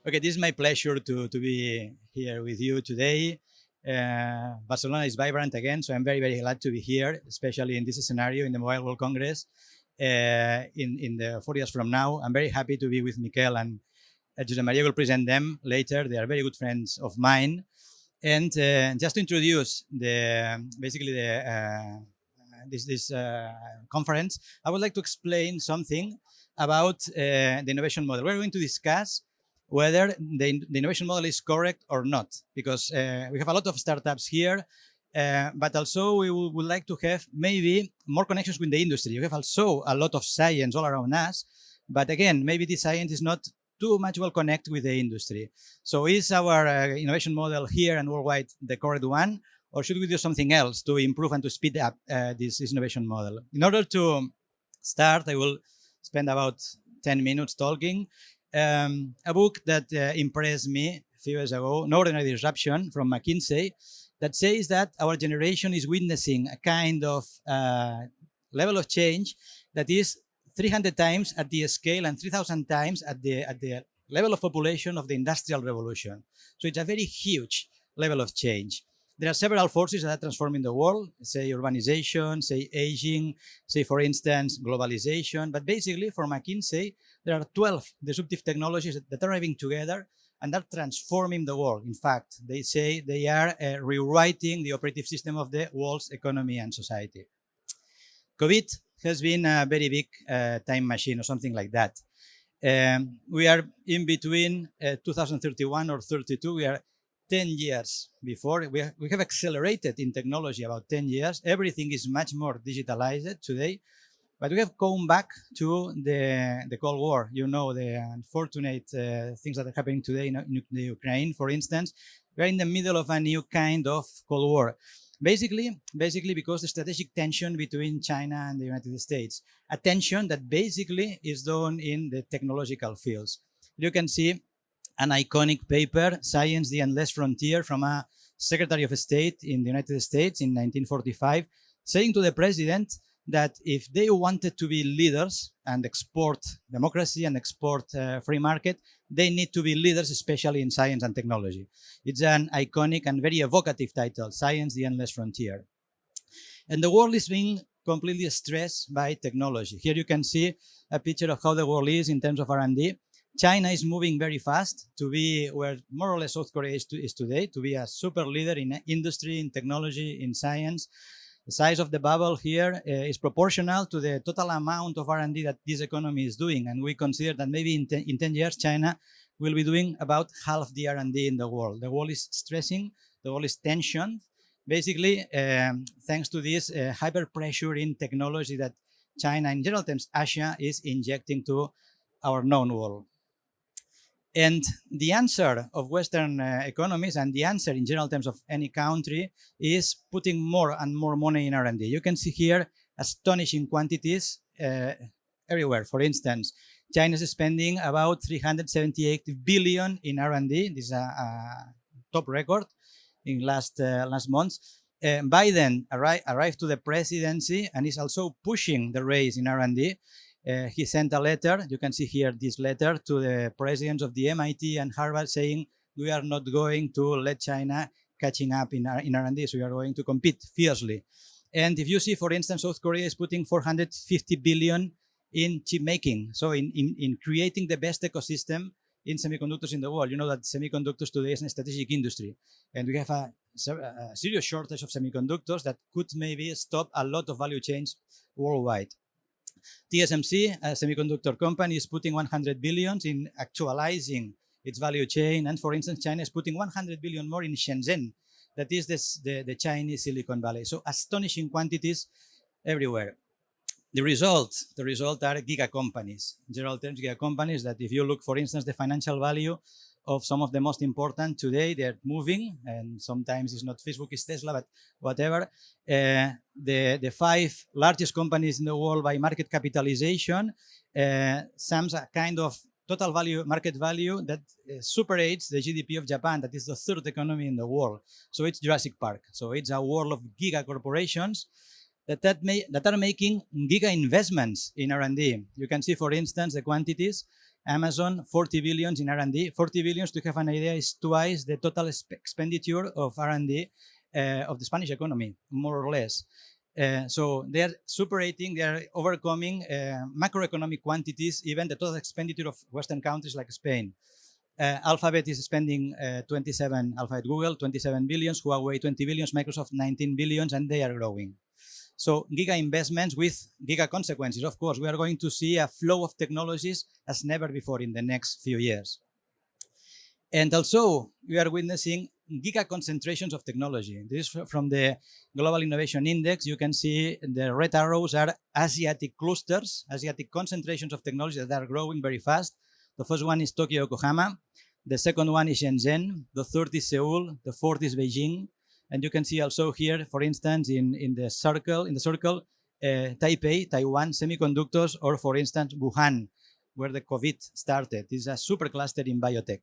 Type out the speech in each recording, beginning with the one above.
Okay, this is my pleasure to be here with you today. Barcelona is vibrant again, so I'm very, very glad to be here, especially in this scenario in the Mobile World Congress in the 4 years from now. I'm very happy to be with Miquel and José María will present them later. They are very good friends of mine. And just to introduce this conference, I would like to explain something about the innovation model. We're going to discuss whether the innovation model is correct or not, because we have a lot of startups here, but also we would like to have maybe more connections with the industry. We have also a lot of science all around us, but again, maybe this science is not too much well connected with the industry. So is our innovation model here and worldwide the correct one, or should we do something else to improve and to speed up this innovation model? In order to start, I will spend about 10 minutes talking. A book that impressed me a few years ago, No Ordinary Disruption from McKinsey, that says that our generation is witnessing a kind of level of change that is 300 times at the scale and 3,000 times at the level of population of the Industrial Revolution. So it's a very huge level of change. There are several forces that are transforming the world, say urbanization, say aging, say, for instance, globalization. But basically, for McKinsey, there are 12 disruptive technologies that are arriving together and are transforming the world. In fact, they say they are rewriting the operative system of the world's economy and society. COVID has been a very big time machine or something like that. We are in between 2031 or 32. We are 10 years before. We have accelerated in technology about 10 years. Everything is much more digitalized today. But we have come back to the Cold War. You know, the unfortunate things that are happening today in the Ukraine, for instance. We are in the middle of a new kind of Cold War. Basically because the strategic tension between China and the United States, a tension that basically is done in the technological fields. You can see an iconic paper, Science, the Endless Frontier, from a Secretary of State in the United States in 1945, saying to the president that if they wanted to be leaders and export democracy and export free market, they need to be leaders, especially in science and technology. It's an iconic and very evocative title, Science, the Endless Frontier. And the world is being completely stressed by technology. Here you can see a picture of how the world is in terms of R&D. China is moving very fast to be where more or less South Korea is today, to be a super leader in industry, in technology, in science. The size of the bubble here is proportional to the total amount of R&D that this economy is doing. And we consider that maybe in 10 years, China will be doing about half the R&D in the world. The world is stressing, the world is tensioned. Basically, thanks to this hyper pressure in technology that China, in general terms, Asia, is injecting to our known world. And the answer of Western economies and the answer in general terms of any country is putting more and more money in R&D. You can see here astonishing quantities everywhere. For instance, China is spending about 378 billion in R&D. This is a top record in last months. Biden arrived to the presidency and is also pushing the race in R&D. He sent a letter, you can see here this letter, to the presidents of the MIT and Harvard saying, we are not going to let China catching up in R&D, so we are going to compete fiercely. And if you see, for instance, South Korea is putting 450 billion in chip making, so in creating the best ecosystem in semiconductors in the world. You know that semiconductors today is a strategic industry, and we have a serious shortage of semiconductors that could maybe stop a lot of value chains worldwide. TSMC, a semiconductor company, is putting 100 billion in actualizing its value chain. And for instance, China is putting 100 billion more in Shenzhen. That is the Chinese Silicon Valley. So astonishing quantities everywhere. The result are giga companies. In general terms, giga companies that if you look, for instance, the financial value of some of the most important today, they're moving, and sometimes it's not Facebook, it's Tesla, but whatever. The 5 largest companies in the world by market capitalization sums a kind of total value, market value that superates the GDP of Japan, that is the 3rd economy in the world. So it's Jurassic Park. So it's a world of giga corporations that are making giga investments in R&D. You can see, for instance, the quantities. Amazon, 40 billions in R&D. 40 billions, to have an idea, is twice the total expenditure of R&D of the Spanish economy, more or less. So they are superating, they are overcoming macroeconomic quantities, even the total expenditure of Western countries like Spain. Alphabet is spending Alphabet Google, 27 billions, Huawei, 20 billions, Microsoft, 19 billions, and they are growing. So giga investments with giga consequences. Of course, we are going to see a flow of technologies as never before in the next few years. And also, we are witnessing giga concentrations of technology. This is from the Global Innovation Index. You can see the red arrows are Asiatic clusters, Asiatic concentrations of technology that are growing very fast. The first one is Tokyo, Yokohama. The second one is Shenzhen. The third is Seoul. The fourth is Beijing. And you can see also here, for instance, in the circle, Taipei, Taiwan, semiconductors, or for instance, Wuhan, where the COVID started. This is a super cluster in biotech.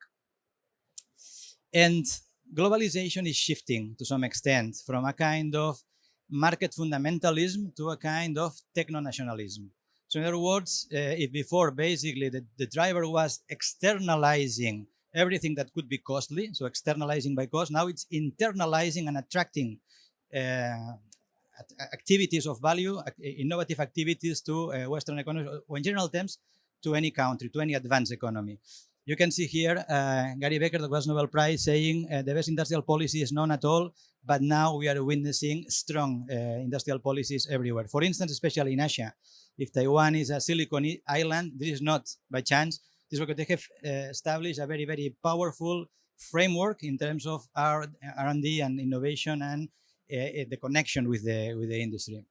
And globalization is shifting to some extent from a kind of market fundamentalism to a kind of techno-nationalism. So in other words, if before basically the driver was externalizing everything that could be costly, so externalizing by cost, now it's internalizing and attracting activities of value, innovative activities to Western economies, or in general terms, to any country, to any advanced economy. You can see here Gary Becker, the was Nobel Prize, saying the best industrial policy is none at all, but now we are witnessing strong industrial policies everywhere. For instance, especially in Asia, if Taiwan is a Silicon Island, this is not by chance. This is because they have established a very, very powerful framework in terms of R&D and innovation and the connection with the industry.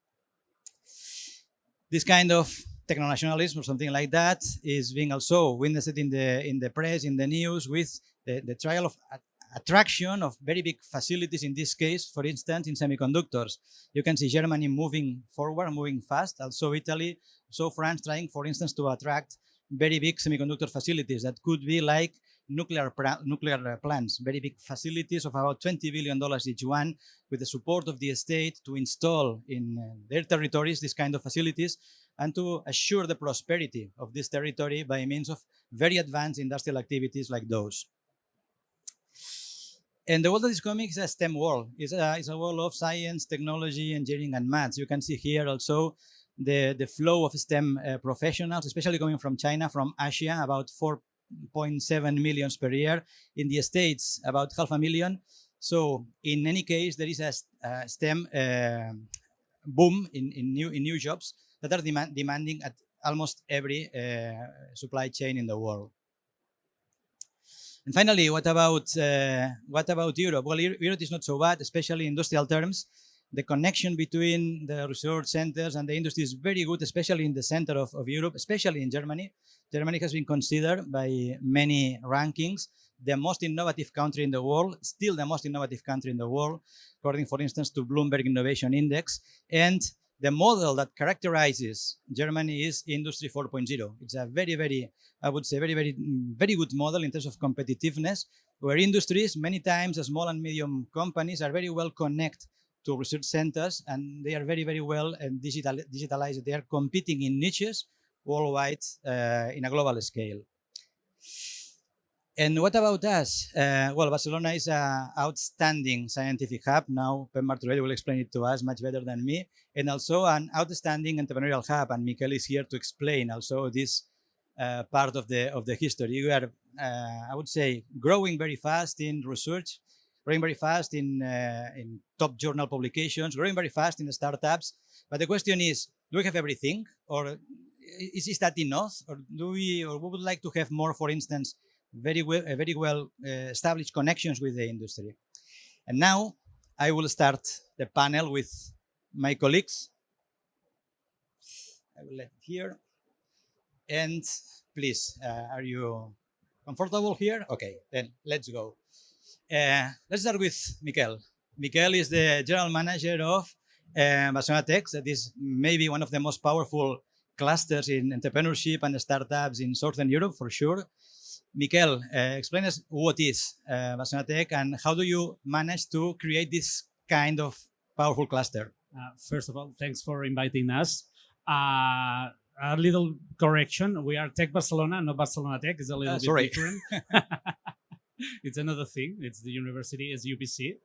This kind of techno-nationalism or something like that is being also witnessed in the press, in the news, with the trial of attraction of very big facilities, in this case, for instance, in semiconductors. You can see Germany moving forward, moving fast, also Italy, so France trying, for instance, to attract very big semiconductor facilities that could be like nuclear plants, very big facilities of about $20 billion each one, with the support of the state to install in their territories these kind of facilities and to assure the prosperity of this territory by means of very advanced industrial activities like those. And the world that is coming is a STEM world. It's a world of science, technology, engineering, and maths. You can see here also the flow of STEM professionals, especially coming from China, from Asia, about 4.7 million per year. In the States, about 500,000. So in any case, there is a STEM boom in new jobs that are demanding at almost every supply chain in the world. And finally, what about Europe? Well, Europe is not so bad, especially in industrial terms. The connection between the research centers and the industry is very good, especially in the center of Europe, especially in Germany. Germany has been considered by many rankings the most innovative country in the world, still the most innovative country in the world, according, for instance, to Bloomberg Innovation Index. And the model that characterizes Germany is Industry 4.0. It's a very, I would say, very good model in terms of competitiveness, where industries, many times small and medium companies, are very well connected to research centers, and they are very well digitalized. They are competing in niches worldwide in a global scale. And what about us? Well, Barcelona is an outstanding scientific hub. Now, Pep Martorell will explain it to us much better than me. And also an outstanding entrepreneurial hub. And Miquel is here to explain also this part of the history. We are, I would say, growing very fast in research, growing very fast in top journal publications, growing very fast in startups. But the question is, do we have everything? Or is that enough? Or we would like to have more, for instance, very well established connections with the industry. And now I will start the panel with my colleagues. I will let it here. And please, are you comfortable here? Okay, then let's go. Let's start with Miquel. Miquel is the general manager of Barcelona Tech. That is maybe one of the most powerful clusters in entrepreneurship and startups in Southern Europe, for sure. Miquel, explain us what is Barcelona Tech and how do you manage to create this kind of powerful cluster? First of all, thanks for inviting us. a little correction. We are Tech Barcelona, not Barcelona Tech. It's a little bit different. It's another thing. It's the university, it's UPC.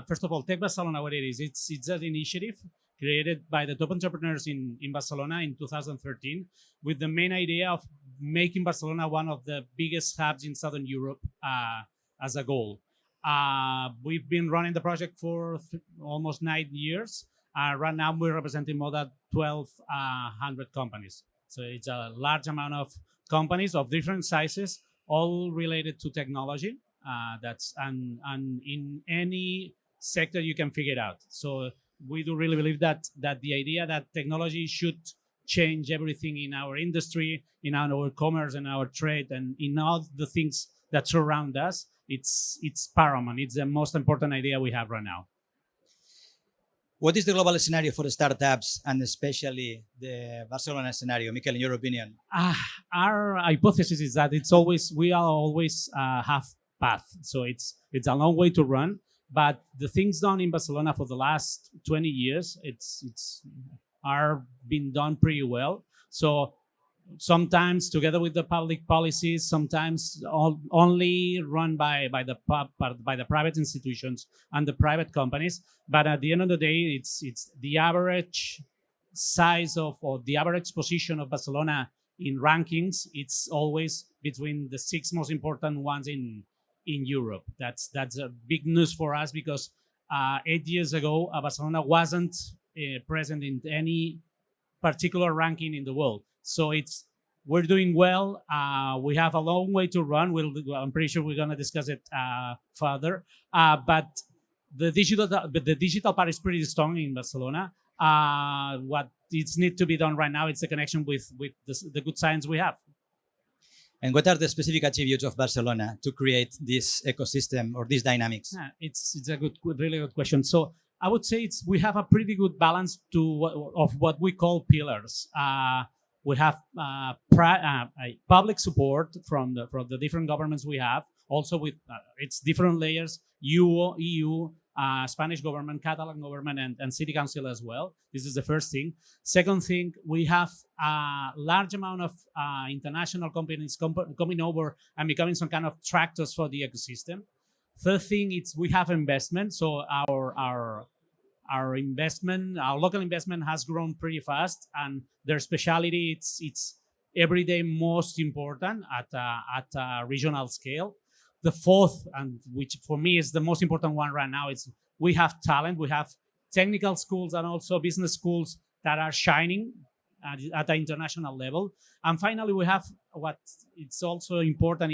First of all, Tech Barcelona, what it is, it's an initiative created by the top entrepreneurs in Barcelona in 2013 with the main idea of making Barcelona one of the biggest hubs in Southern Europe as a goal. We've been running the project for almost 9 years. Right now, we're representing more than 1,200 companies. So it's a large amount of companies of different sizes, all related to technology. And in any sector you can figure it out. So we do really believe that the idea that technology should change everything in our industry, in our commerce, and our trade, and in all the things that surround us, it's paramount. It's the most important idea we have right now. What is the global scenario for the startups, and especially the Barcelona scenario, Mikel, in your opinion? Our hypothesis is that we always have path. So it's a long way to run, but the things done in Barcelona for the last 20 years, it's are being done pretty well. So sometimes together with the public policies, sometimes only run by the private institutions and the private companies. But at the end of the day, it's the average size of, or the average position of Barcelona in rankings. It's always between the 6 most important ones in Europe. That's a big news for us, because 8 years ago, Barcelona wasn't present in any particular ranking in the world. So we're doing well. We have a long way to run. I'm pretty sure we're gonna discuss it further. But the digital part is pretty strong in Barcelona. What needs to be done right now is the connection with the good science we have. And what are the specific attributes of Barcelona to create this ecosystem or these dynamics? It's a really good question. So I would say we have a pretty good balance of what we call pillars. We have public support from the different governments we have, also with its different layers, EU, Spanish government, Catalan government, and city council as well. This is the first thing. Second thing, we have a large amount of international companies coming over and becoming some kind of tractors for the ecosystem. Third thing, we have investment. So our investment, our local investment has grown pretty fast, and their speciality, it's every day most important at a regional scale. The fourth, and which for me is the most important one right now, is we have talent. We have technical schools and also business schools that are shining at an international level. And finally, we have what it's also important.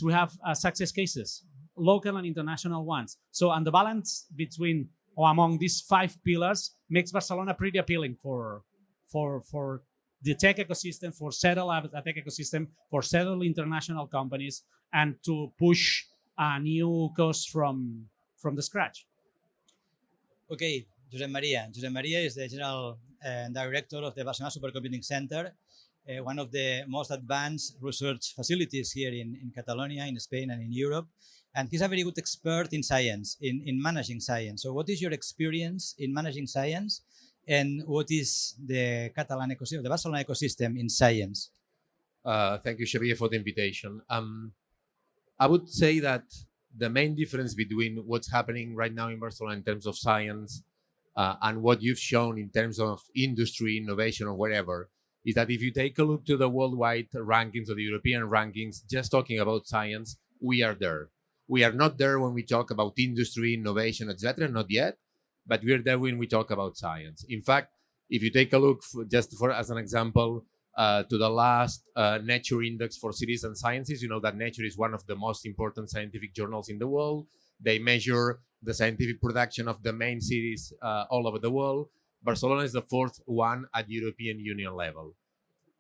We have success cases, local and international ones. So, and the balance between or among these 5 pillars makes Barcelona pretty appealing for the tech ecosystem, for settle a tech ecosystem, for settle international companies, and to push new costs from the scratch. Okay, Josep Maria. Josep Maria is the General Director of the Barcelona Supercomputing Center, one of the most advanced research facilities here in Catalonia, in Spain, and in Europe. And he's a very good expert in science, in managing science. So what is your experience in managing science, and what is the Catalan ecosystem, the Barcelona ecosystem in science? Thank you, Xavier, for the invitation. I would say that the main difference between what's happening right now in Barcelona in terms of science and what you've shown in terms of industry, innovation, or whatever, is that if you take a look to the worldwide rankings or the European rankings, just talking about science, we are there. We are not there when we talk about industry, innovation, etc. Not yet, but we are there when we talk about science. In fact, if you take a look, as an example, to the last Nature Index for Cities and Sciences, you know that Nature is one of the most important scientific journals in the world. They measure the scientific production of the main cities all over the world. Barcelona is the 4th one at European Union level.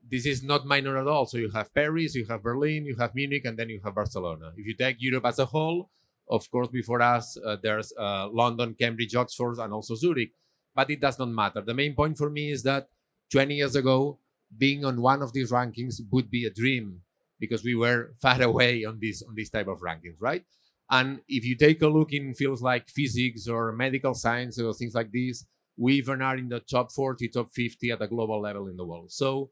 This is not minor at all. So you have Paris, you have Berlin, you have Munich, and then you have Barcelona. If you take Europe as a whole, of course, before us, there's London, Cambridge, Oxford, and also Zurich. But it does not matter. The main point for me is that 20 years ago, being on one of these rankings would be a dream, because we were far away on this type of rankings, right? And if you take a look in fields like physics or medical science or things like this, we even are in the top 40, top 50 at a global level in the world. So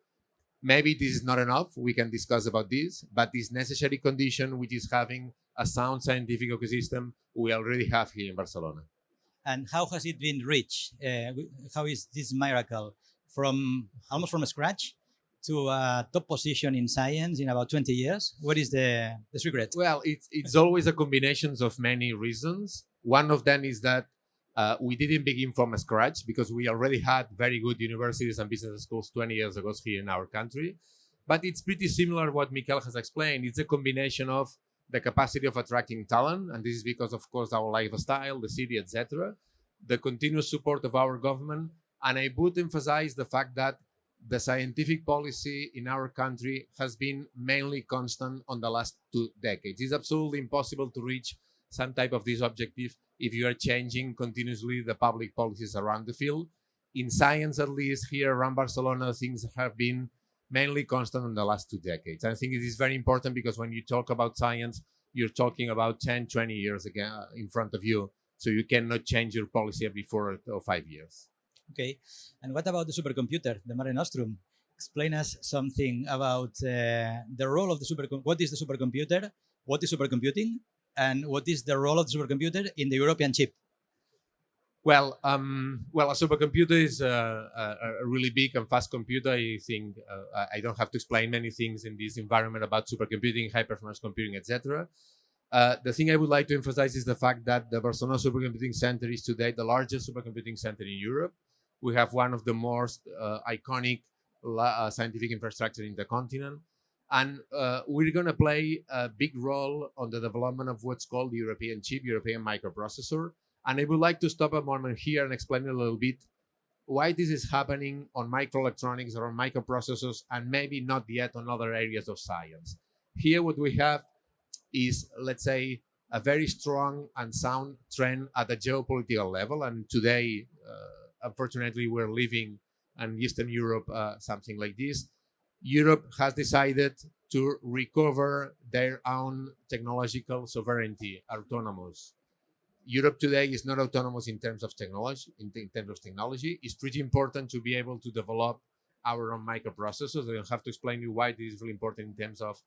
maybe this is not enough. We can discuss about this, but this necessary condition, which is having a sound scientific ecosystem, we already have here in Barcelona. And how has it been reached? How is this miracle from almost from scratch to a top position in science in about 20 years? What is the secret? Well, it's always a combination of many reasons. One of them is that we didn't begin from scratch because we already had very good universities and business schools 20 years ago here in our country. But it's pretty similar to what Mikel has explained. It's a combination of the capacity of attracting talent, and this is because, of course, our lifestyle, the city, etc., the continuous support of our government, and I would emphasize the fact that the scientific policy in our country has been mainly constant on the last 2 decades. It's absolutely impossible to reach some type of this objective if you are changing continuously the public policies around the field. In science, at least here around Barcelona, things have been mainly constant in the last 2 decades. I think it is very important because when you talk about science, you're talking about 10, 20 years again in front of you. So you cannot change your policy every 4 or 5 years. Okay. And what about the supercomputer, the Mare Nostrum? Explain us something about the role of the supercomputer. What is the supercomputer? What is supercomputing? And what is the role of the supercomputer in the European chip? Well, a supercomputer is a really big and fast computer. I think I don't have to explain many things in this environment about supercomputing, high performance computing, etc. The thing I would like to emphasize is the fact that the Barcelona Supercomputing Center is today the largest supercomputing center in Europe. We have one of the most iconic scientific infrastructure in the continent. And we're going to play a big role on the development of what's called the European chip, European microprocessor. And I would like to stop a moment here and explain a little bit why this is happening on microelectronics or on microprocessors and maybe not yet on other areas of science. Here, what we have is, let's say, a very strong and sound trend at the geopolitical level. And today, unfortunately, we're living in Eastern Europe something like this. Europe has decided to recover their own technological sovereignty, autonomous. Europe today is not autonomous in terms of technology. It's pretty important to be able to develop our own microprocessors. I don't have to explain to you why this is really important in terms of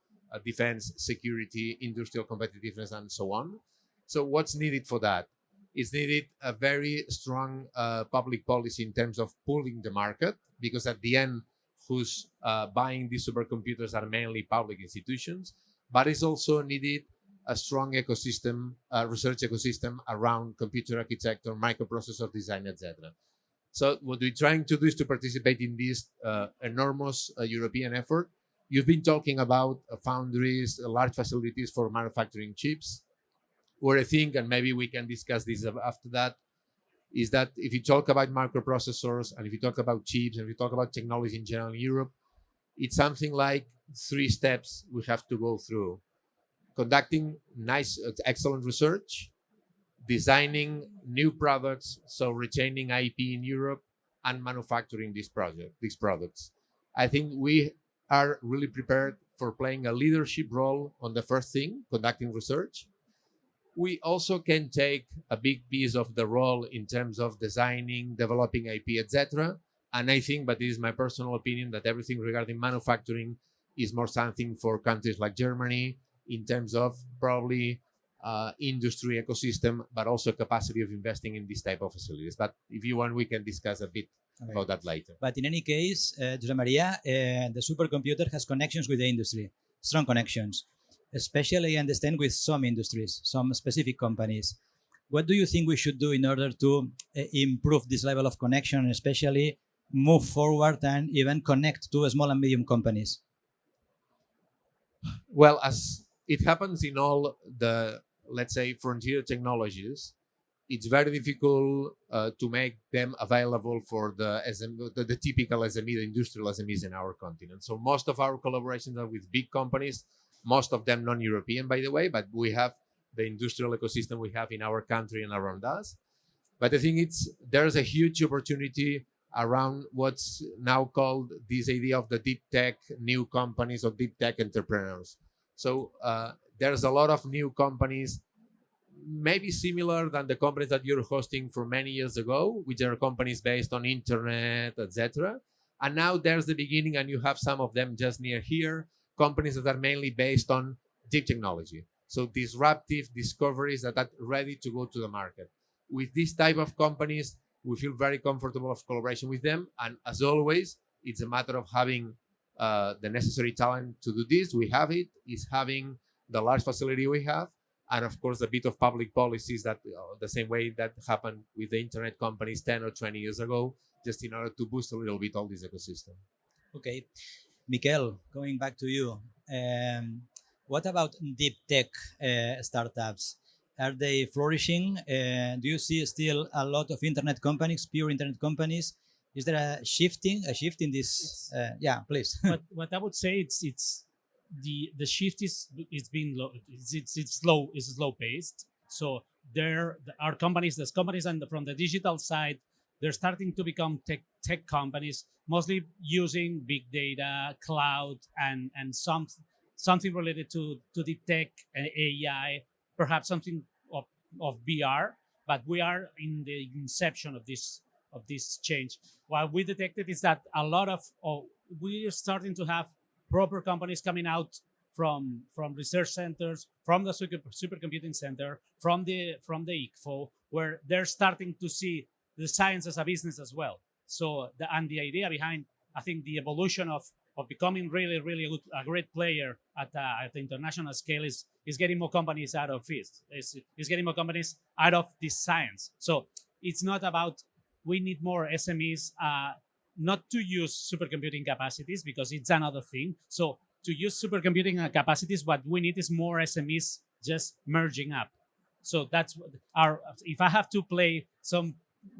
defense, security, industrial competitiveness, and so on. So what's needed for that? It's needed a very strong public policy in terms of pooling the market, because at the end, who's buying these supercomputers are mainly public institutions, but it's also needed a strong ecosystem, research ecosystem around computer architecture, microprocessor design, etc. So what we're trying to do is to participate in this enormous European effort. You've been talking about foundries, large facilities for manufacturing chips, where I think, and maybe we can discuss this after that, is that if you talk about microprocessors and if you talk about chips and if you talk about technology in general in Europe, it's something like 3 steps we have to go through. Conducting nice, excellent research, designing new products, so retaining IP in Europe, and manufacturing these products. I think we are really prepared for playing a leadership role on the first thing, conducting research. We also can take a big piece of the role in terms of designing, developing IP, etc. And I think, but this is my personal opinion, that everything regarding manufacturing is more something for countries like Germany in terms of probably industry ecosystem, but also capacity of investing in this type of facilities. But if you want, we can discuss a bit about that later. But in any case, Jose Maria, the supercomputer has connections with the industry, strong connections, especially I understand with some industries, some specific companies. What do you think we should do in order to improve this level of connection, especially move forward and even connect to small and medium companies? Well, as it happens in all the, let's say, frontier technologies, it's very difficult to make them available for the typical SME, the industrial SMEs in our continent. So most of our collaborations are with big companies, most of them non-European, by the way, but we have the industrial ecosystem we have in our country and around us. But I think there's a huge opportunity around what's now called this idea of the deep tech new companies or deep tech entrepreneurs. So there's a lot of new companies maybe similar than the companies that you're hosting from many years ago, which are companies based on internet, etc. And now there's the beginning, and you have some of them just near here, companies that are mainly based on deep technology. So disruptive discoveries that are ready to go to the market. With this type of companies, we feel very comfortable of collaboration with them. And as always, it's a matter of having the necessary talent to do this. We have it. Is having the large facility we have, and of course a bit of public policies that the same way that happened with the internet companies 10 or 20 years ago, just in order to boost a little bit all this ecosystem. Okay, Mikel, going back to you. What about deep tech startups? Are they flourishing? Do you see still a lot of internet companies, pure internet companies? Is there a shift in this? Yeah, please. What I would say, it's the shift is being low. It's slow paced. So there are companies. There's companies from the digital side. They're starting to become tech companies, mostly using big data, cloud, and something related to deep tech and AI, perhaps something of VR. But we are in the inception of this change. What we detected is that a lot of we are starting to have proper companies coming out from research centers, from the supercomputing center, from the ICFO, where they're starting to see the science as a business as well. So the idea behind, I think, the evolution of becoming really a great player at the international scale is getting more companies out of this. Is getting more companies out of this science. So it's not about we need more SMEs, not to use supercomputing capacities because it's another thing. So to use supercomputing capacities, what we need is more SMEs just merging up. So that's our. If I have to play some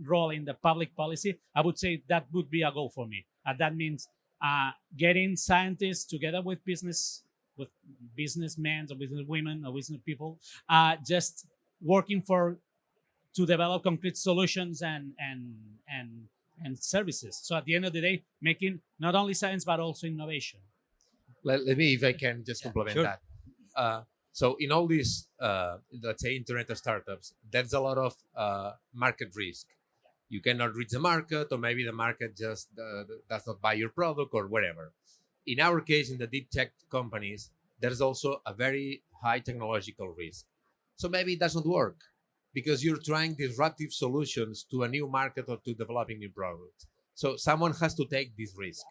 role in the public policy, I would say that would be a goal for me. And that means getting scientists together with businessmen or business women or business people, just working to develop concrete solutions and services. So at the end of the day, making not only science but also innovation. Let me, if I can, just complement sure. that. So in all these, let's say, internet startups, there's a lot of market risk. You cannot reach the market, or maybe the market just does not buy your product or whatever. In our case, in the deep tech companies, there's also a very high technological risk. So maybe it doesn't work because you're trying disruptive solutions to a new market or to developing new products. So someone has to take this risk.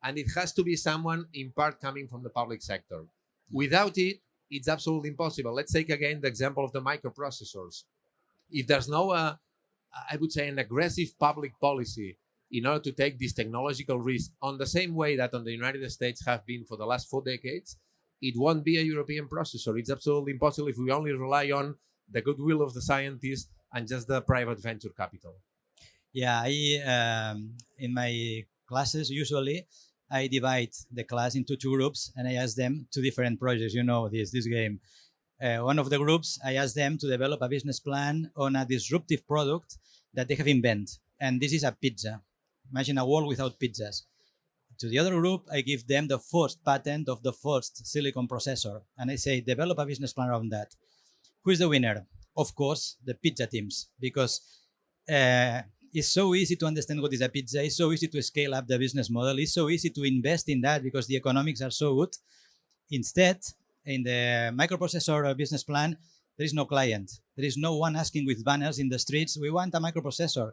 And it has to be someone in part coming from the public sector. Without it, it's absolutely impossible. Let's take again the example of the microprocessors. If there's no, I would say, an aggressive public policy in order to take this technological risk on the same way that on the United States have been for the last 4 decades, it won't be a European processor. It's absolutely impossible if we only rely on the goodwill of the scientists and just the private venture capital. Yeah, in my classes usually I divide the class into 2 groups and I ask them 2 different projects. You know this game. One of the groups, I ask them to develop a business plan on a disruptive product that they have invented, and this is a pizza. Imagine a world without pizzas. To the other group, I give them the first patent of the first silicon processor, and I say develop a business plan around that. Who is the winner? Of course, the pizza teams, because it's so easy to understand what is a pizza. It's so easy to scale up the business model. It's so easy to invest in that because the economics are so good. Instead, in the microprocessor business plan, there is no client. There is no one asking with banners in the streets, we want a microprocessor.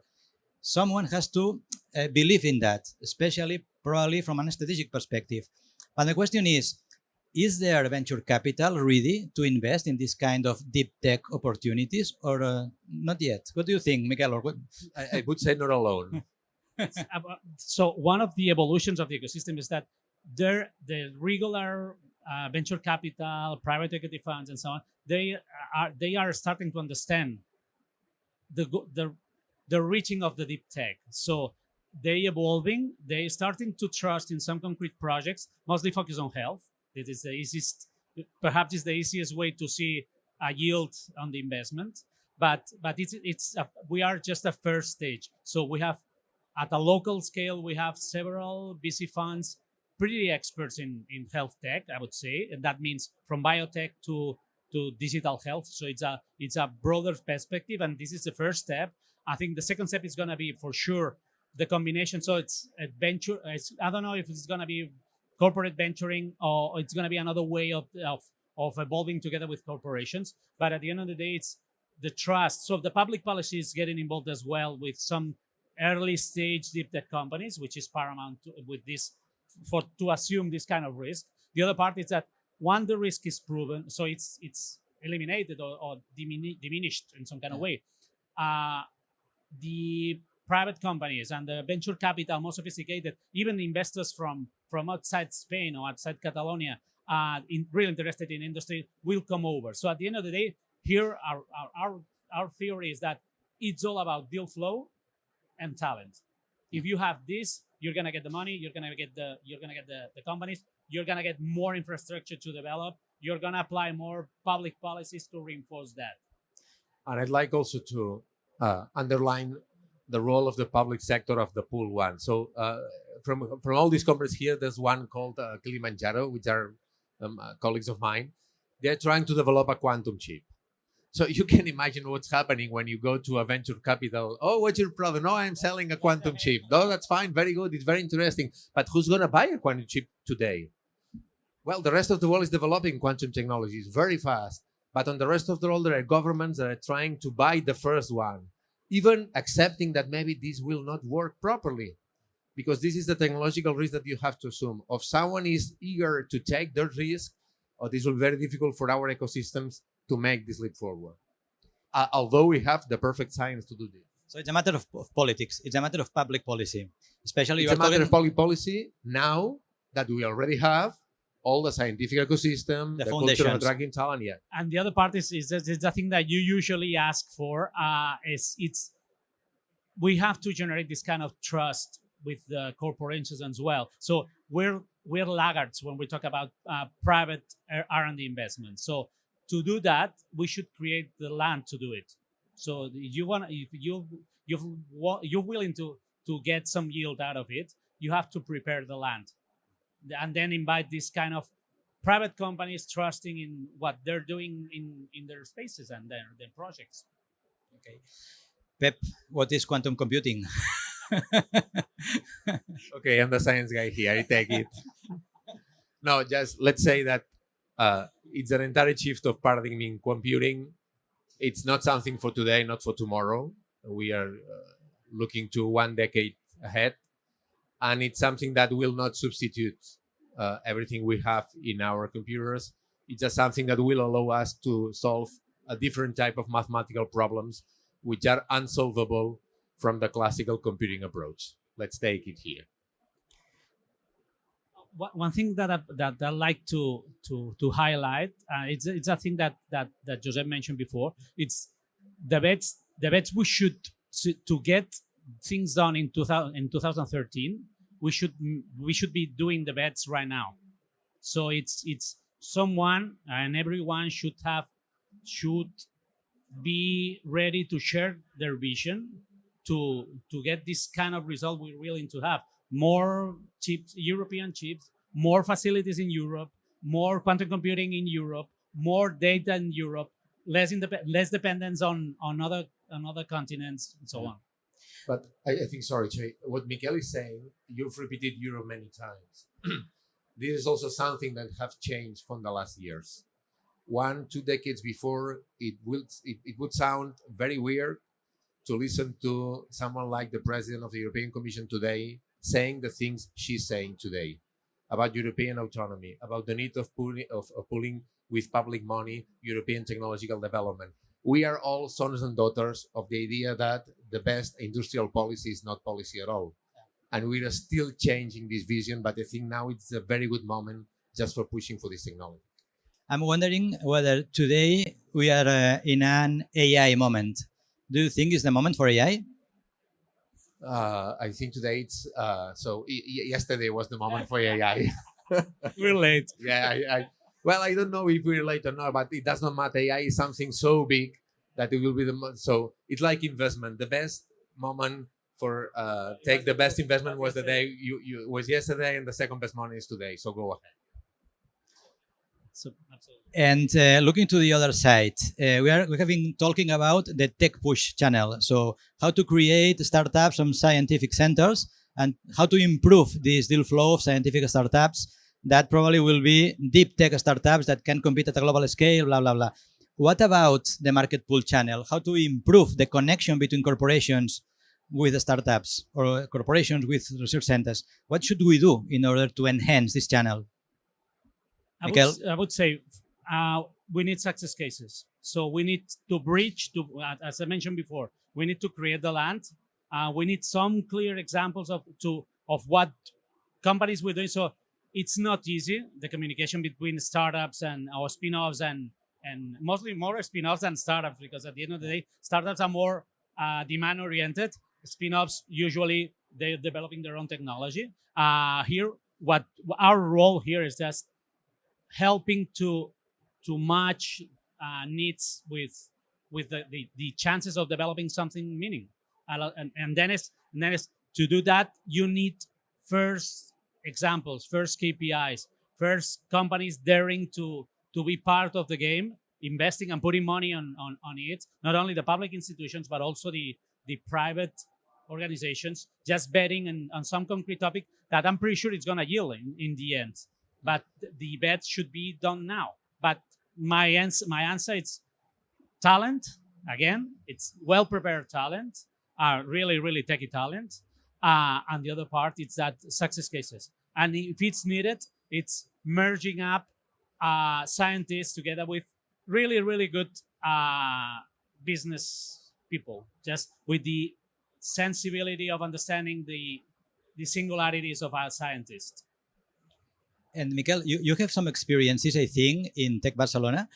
Someone has to believe in that, especially probably from a strategic perspective. But the question is there venture capital ready to invest in this kind of deep tech opportunities or not yet? What do you think, Miguel? Or what? I would say not alone. So one of the evolutions of the ecosystem is that the regular venture capital, private equity funds, and so on, they are starting to understand the reaching of the deep tech. So they evolving, they starting to trust in some concrete projects, mostly focused on health. It is the easiest, perhaps it's the easiest way to see a yield on the investment. But we are just a first stage. So we have, at a local scale, we have several VC funds, pretty experts in health tech, I would say. And that means from biotech to to digital health. So it's a broader perspective, and this is the first step. I think the second step is going to be for sure the combination. So it's adventure. I don't know if it's going to be corporate venturing or it's going to be another way of evolving together with corporations. But at the end of the day, it's the trust. So the public policy is getting involved as well with some early stage deep tech companies, which is paramount with this to assume this kind of risk. The other part is that once the risk is proven, so it's eliminated or diminished in some kind of way, the private companies and the venture capital, more sophisticated, even investors from outside Spain or outside Catalonia, really interested in industry, will come over. So at the end of the day, here our theory is that it's all about deal flow and talent. If you have this, you're gonna get the money, you're gonna get the companies, you're gonna get more infrastructure to develop, you're gonna apply more public policies to reinforce that. And I'd like also to underline the role of the public sector of the pool one. So from all these companies here, there's one called Kilimanjaro, which are colleagues of mine. They're trying to develop a quantum chip. So you can imagine what's happening when you go to a venture capital. Oh, what's your problem? No, I'm selling a quantum chip. No, that's fine. Very good. It's very interesting. But who's going to buy a quantum chip today? Well, the rest of the world is developing quantum technologies very fast. But on the rest of the world, there are governments that are trying to buy the first one, even accepting that maybe this will not work properly. Because this is the technological risk that you have to assume. If someone is eager to take the risk, or this will be very difficult for our ecosystems to make this leap forward. Although we have the perfect science to do this. So it's a matter of politics. It's a matter of public policy. Especially it's a matter of public policy now that we already have all the scientific ecosystem, the culture of attracting talent. Yeah. And the other part is the thing that you usually ask for we have to generate this kind of trust with the corporations as well. So we're laggards when we talk about private R&D investment. So to do that, we should create the land to do it. So if you're willing to get some yield out of it, you have to prepare the land, and then invite this kind of private companies trusting in what they're doing in their spaces and their projects. Okay, Pep, what is quantum computing? Okay, I'm the science guy here. I take it. No, just let's say that it's an entire shift of paradigm in computing. It's not something for today, not for tomorrow. We are looking to 1 decade ahead. And it's something that will not substitute everything we have in our computers. It's just something that will allow us to solve a different type of mathematical problems which are unsolvable from the classical computing approach. Let's take it here. One thing that I like to highlight, it's a thing that Josep mentioned before. It's the bets we should to get things done in 2013. We should be doing the bets right now. So it's someone and everyone should be ready to share their vision to get this kind of result we're willing to have. More chips, European chips, more facilities in Europe, more quantum computing in Europe, more data in Europe, less dependence on other continents, and so on. But I think, sorry, Che, what Mikel is saying, you've repeated Europe many times. This is also something that have changed from the last years. 1-2 decades before, it would sound very weird to listen to someone like the president of the European Commission today saying the things she's saying today about European autonomy, about the need of pooling with public money European technological development. We are all sons and daughters of the idea that the best industrial policy is not policy at all. And we are still changing this vision, but I think now it's a very good moment just for pushing for this technology. I'm wondering whether today we are in an AI moment. Do you think it's the moment for AI? I think today it's yesterday was the moment for AI. We're late. Yeah, well, I don't know if we're late or not, but it does not matter. AI is something so big that it will be so it's like investment. The best moment for take the best investment was the day you was yesterday, and the second best moment is today. So go ahead. So absolutely. And looking to the other side, we have been talking about the tech push channel. So how to create startups from scientific centers and how to improve this deal flow of scientific startups that probably will be deep tech startups that can compete at a global scale, blah, blah, blah. What about the market pull channel? How to improve the connection between corporations with startups or corporations with research centers? What should we do in order to enhance this channel? Michael? I would say we need success cases. So we need to bridge to, as I mentioned before, we need to create the land. We need some clear examples of what companies we're doing. So it's not easy, the communication between startups and our spin-offs and mostly more spin-offs than startups, because at the end of the day, startups are more demand oriented. Spin-offs usually they're developing their own technology. Here, what our role here is just helping to match needs with the chances of developing something meaning. And then is to do that you need first examples, first KPIs, first companies daring to be part of the game, investing and putting money on it. Not only the public institutions but also the private organizations, just betting on some concrete topic that I'm pretty sure it's going to yield in the end. But the bet should be done now. But my answer is talent. Again, it's well prepared talent, really really techie talent, and the other part is that success cases. And if it's needed, it's merging up scientists together with really really good business people, just with the sensibility of understanding the singularities of our scientists. And Miquel, you have some experiences, I think, in Tech Barcelona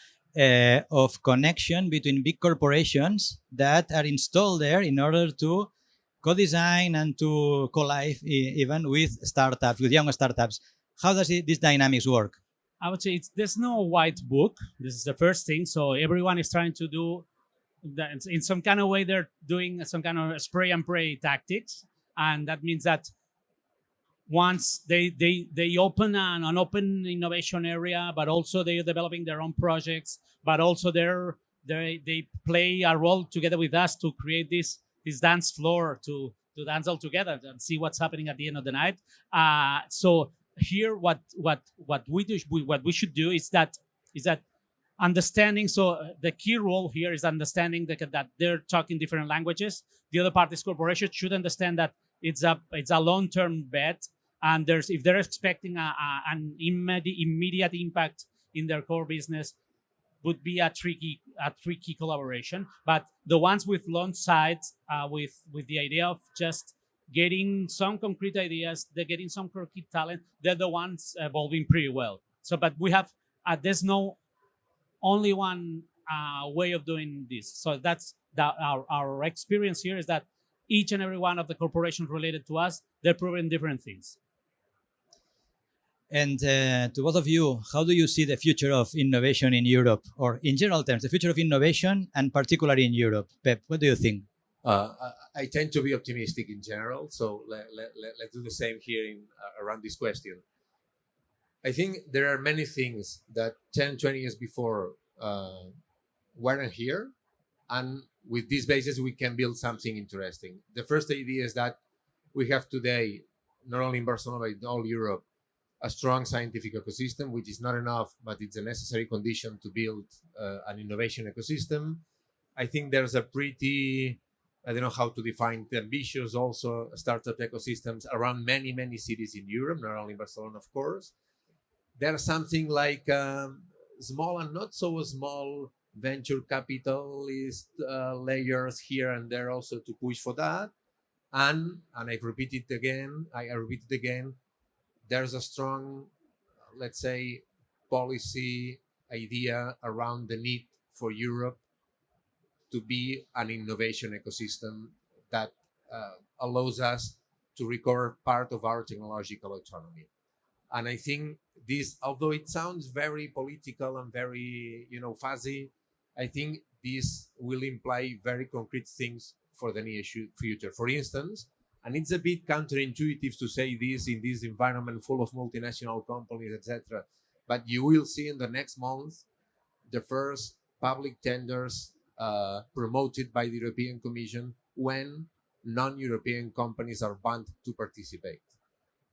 of connection between big corporations that are installed there in order to co-design and to co-live even with startups, with young startups. How does these dynamics work? I would say there's no white book. This is the first thing. So everyone is trying to do that in some kind of way. They're doing some kind of spray and pray tactics, and that means that once they open an open innovation area, but also they're developing their own projects, but also they play a role together with us to create this dance floor to dance all together and see what's happening at the end of the night. So here, what we do, what we should do is that understanding. So the key role here is understanding that they're talking different languages. The other part is corporations should understand that it's a long-term bet, and if they're expecting an immediate impact in their core business, would be a tricky collaboration. But the ones with long sights, with the idea of just getting some concrete ideas, they're getting some concrete talent, they're the ones evolving pretty well. So, but we have there's no only one way of doing this. So that's our experience here is that each and every one of the corporations related to us, they're proving different things. And to both of you, how do you see the future of innovation in Europe, or in general terms, the future of innovation, and particularly in Europe? Pep, what do you think? I tend to be optimistic in general, so let's do the same here around this question. I think there are many things that 10, 20 years before weren't here, and with this basis, we can build something interesting. The first idea is that we have today, not only in Barcelona, but in all Europe, a strong scientific ecosystem, which is not enough, but it's a necessary condition to build an innovation ecosystem. I think there's a pretty, I don't know how to define, ambitious also startup ecosystems around many, many cities in Europe, not only Barcelona, of course. There's something like small and not so small venture capitalist layers here and there also to push for that. And I repeat it again, there's a strong, let's say, policy idea around the need for Europe to be an innovation ecosystem that allows us to recover part of our technological autonomy. And I think this, although it sounds very political and very, fuzzy, I think this will imply very concrete things for the near future. For instance, and it's a bit counterintuitive to say this in this environment full of multinational companies, etc. but you will see in the next month the first public tenders promoted by the European Commission when non-European companies are banned to participate.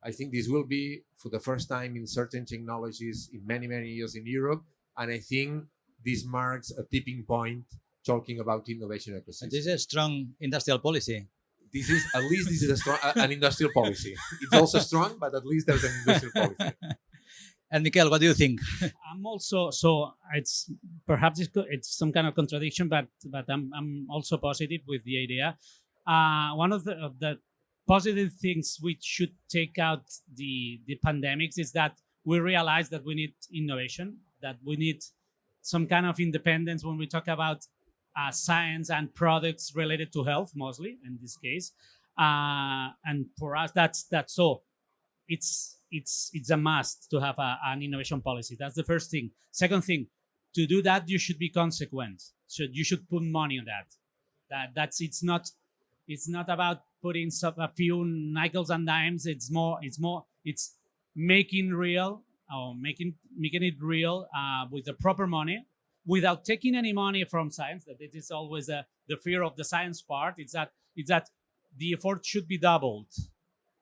I think this will be for the first time in certain technologies in many, many years in Europe. And I think this marks a tipping point talking about innovation ecosystem. This is a strong industrial policy. This is, at least this is a strong, an industrial policy. It's also strong, but at least there's an industrial policy. And Mikel, what do you think? I'm also, so it's perhaps it's some kind of contradiction, but I'm also positive with the idea. One of the positive things we should take out the pandemics is that we realize that we need innovation, that we need some kind of independence when we talk about science and products related to health, mostly in this case. And for us, that's so. It's a must to have an innovation policy. That's the first thing. Second thing, to do that, you should be consequent. So you should put money on that. It's not about putting a few nickels and dimes. It's making real or making it real with the proper money, without taking any money from science. That it is always the fear of the science part. It's that the effort should be doubled,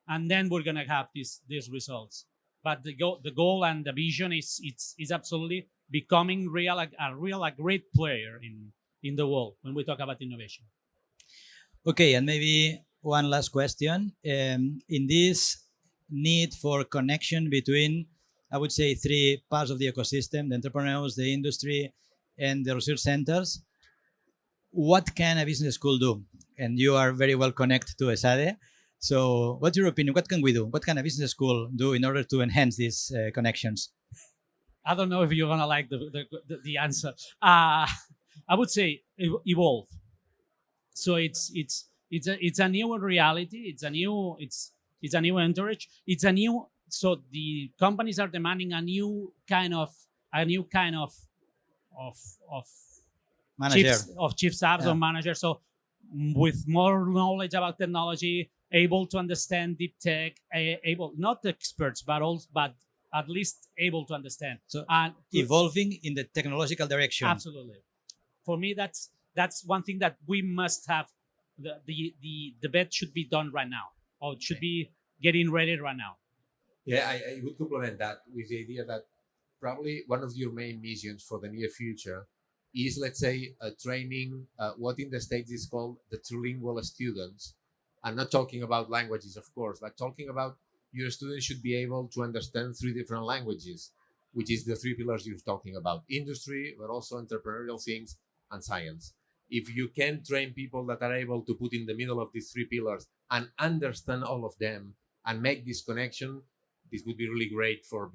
and then we're gonna have these results. But the goal and the vision is absolutely becoming a great player in the world when we talk about innovation. Okay, and maybe one last question. In this need for connection between, I would say, three parts of the ecosystem: the entrepreneurs, the industry, and the research centers, what can a business school do? And you are very well connected to Esade. So what's your opinion? What can we do? What can a business school do in order to enhance these connections? I don't know if you're gonna like the answer. I would say evolve. So it's a new reality. It's a new entourage. It's a new. So the companies are demanding a new kind of Manager. chief staffs or managers. So with more knowledge about technology, able to understand DeepTech, able, not experts, but at least able to understand. So evolving in the technological direction. Absolutely. For me, that's one thing that we must have. The bet should be done right now, or it should be getting ready right now. Yeah, I would complement that with the idea that probably one of your main missions for the near future is, let's say, training what in the States is called the trilingual students. I'm not talking about languages, of course, but talking about your students should be able to understand 3 different languages, which is the 3 pillars you're talking about: industry, but also entrepreneurial things and science. If you can train people that are able to put in the middle of these 3 pillars and understand all of them and make this connection, this would be really great for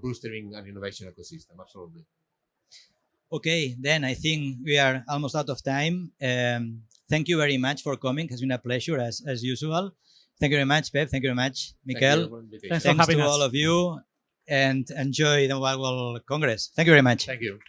boosting an innovation ecosystem. Absolutely. Okay, then I think we are almost out of time. Thank you very much for coming. It's been a pleasure as usual. Thank you very much, Pep. Thank you very much, Mikel. Thanks for Thanks having to us. all of you, and enjoy the Mobile World Congress. Thank you very much. Thank you.